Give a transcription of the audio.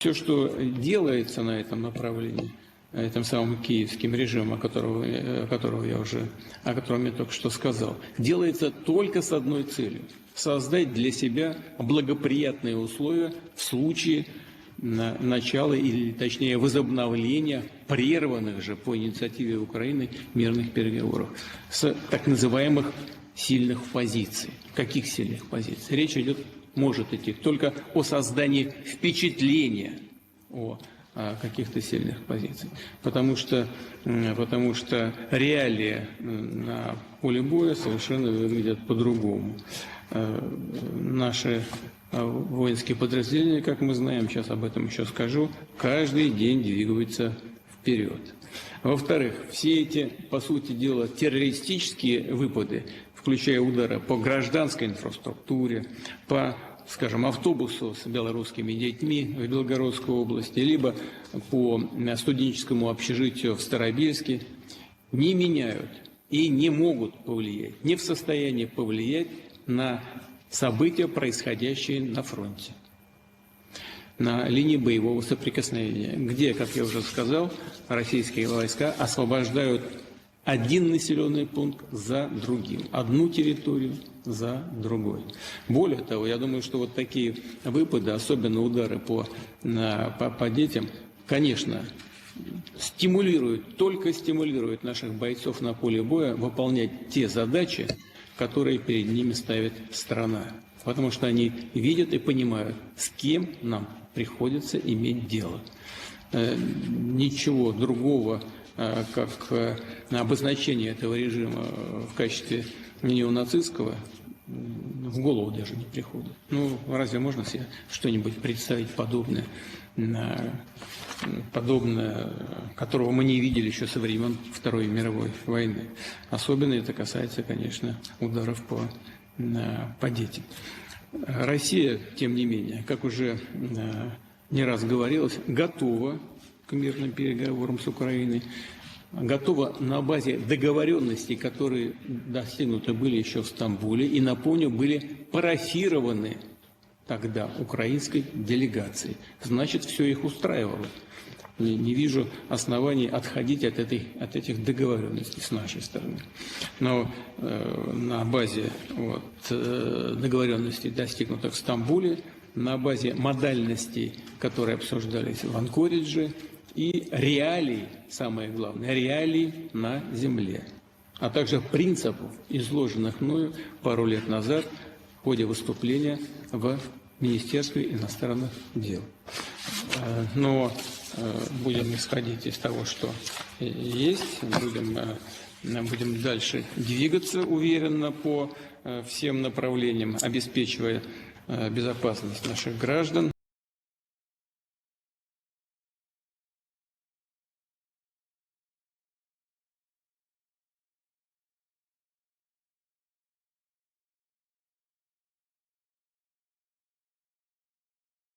Все, что делается на этом направлении, этим самым киевским режимом, о котором я только что сказал, делается только с одной целью – создать для себя благоприятные условия в случае начала или, точнее, возобновления прерванных же по инициативе Украины мирных переговоров с так называемых сильных позиций. Каких сильных позиций? Речь может идти только о создании впечатления о каких-то сильных позиций. Потому что реалии на поле боя совершенно выглядят по-другому. Наши воинские подразделения, как мы знаем, сейчас об этом еще скажу, каждый день двигаются вперед. Во-вторых, все эти, по сути дела, террористические выпады, включая удары по гражданской инфраструктуре, по, скажем, автобусу с белорусскими детьми в Белгородской области, либо по студенческому общежитию в Старобельске, не меняют и не могут повлиять, не в состоянии повлиять на события, происходящие на фронте, на линии боевого соприкосновения, где, как я уже сказал, российские войска освобождают один населенный пункт за другим, одну территорию за другой. Более того, я думаю, что вот такие выпады, особенно удары по детям, конечно, только стимулируют наших бойцов на поле боя выполнять те задачи, которые перед ними ставит страна. Потому что они видят и понимают, с кем нам приходится иметь дело. Ничего другого, как обозначение этого режима в качестве неонацистского, в голову даже не приходит. Ну, разве можно себе что-нибудь представить подобное, которого мы не видели еще со времен Второй мировой войны? Особенно это касается, конечно, ударов по детям. Россия, тем не менее, как уже не раз говорилось, готова к мирным переговорам с Украиной, готова на базе договоренностей, которые достигнуты были еще в Стамбуле, и, напомню, были парафированы тогда украинской делегацией. Значит, все их устраивало. Не вижу оснований отходить от этих договоренностей с нашей стороны. Но на базе договоренностей, достигнутых в Стамбуле, на базе модальностей, которые обсуждались в Анкоридже, и реалий, самое главное, реалий на земле, а также принципов, изложенных мною пару лет назад в ходе выступления в Министерстве иностранных дел. Но будем исходить из того, что есть, будем дальше двигаться уверенно по всем направлениям, обеспечивая безопасность наших граждан.